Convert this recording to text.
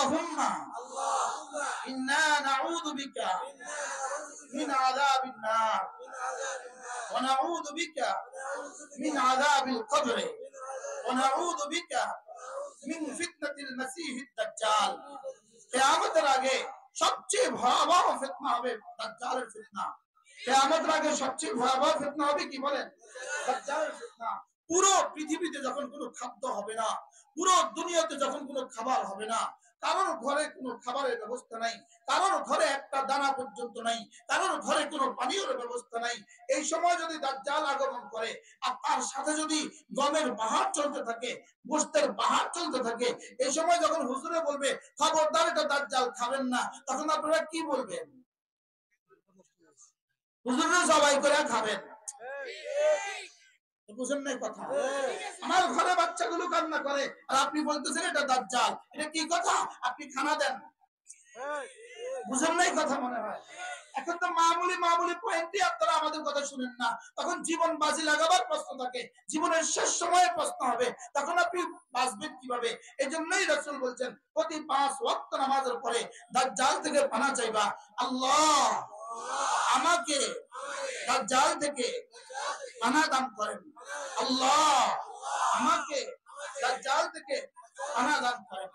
আল্লাহুম্মা ইন্না নাউযু বিকা মিন আযাবিন নার ওয়া নাউযু বিকা মিন আযাবিল কবর ওয়া নাউযু বিকা মিন ফিতনাতিল মাসীহিদ দাজ্জাল। কিয়ামতের আগে সবচেয়ে ভয়াবহ ফিতনা হবে দাজ্জালের ফিতনা। কিয়ামতের আগে সবচেয়ে ভয়াবহ ফিতনা হবে কি বলেন? দাজ্জালের ফিতনা। পুরো পৃথিবীতে যখন কোনো খাদ্য হবে না, পুরো দুনিয়াতে যখন কোনো খাবার হবে না, কারোর ঘরে কোনো খাবারের ব্যবস্থা নাই, কারোর ঘরে একটা দানা পর্যন্ত নাই, কারোর ঘরে কোনো পানীয়ের ব্যবস্থা নাই, এই সময় যদি দাজ্জাল আগমন করে আর তার সাথে যদি গমের পাহাড় চলতে থাকে, গোশতের পাহাড় চলতে থাকে, এই সময় যখন হুজুরে বলবে খবরদার এটা দাজ্জাল খাবেন না, তখন আপনারা কি বলবেন? হুজুরে জবাই করে খাবেন। বুঝেন নাই কথা? আমার ঘরে বাচ্চাগুলো কান্না করে আর আপনি বলতেছেন এটা দাজ্জাল, এটা কি কথা? আপনি খানা দেন। বুঝেন নাই কথা মনে হয়? এখন তো মামুলি পয়েন্টে আপনারা আমাদের কথা শুনেন না, তখন জীবন বাজি লাগাবার প্রশ্ন থাকে, জীবনের শেষ সময়ে প্রশ্ন হবে, তখন আপনি বাঁচবেন কিভাবে? এই জন্যই রাসূল বলছেন প্রতি 5 ওয়াক্ত নামাজের পরে দাজ্জাল থেকে পানা চাইবা, আল্লাহ আমাকে দাজ্জাল থেকে পানা দান করেন, আল্লাহ আমাকে দাজ্জাল থেকে পানা দান করেন।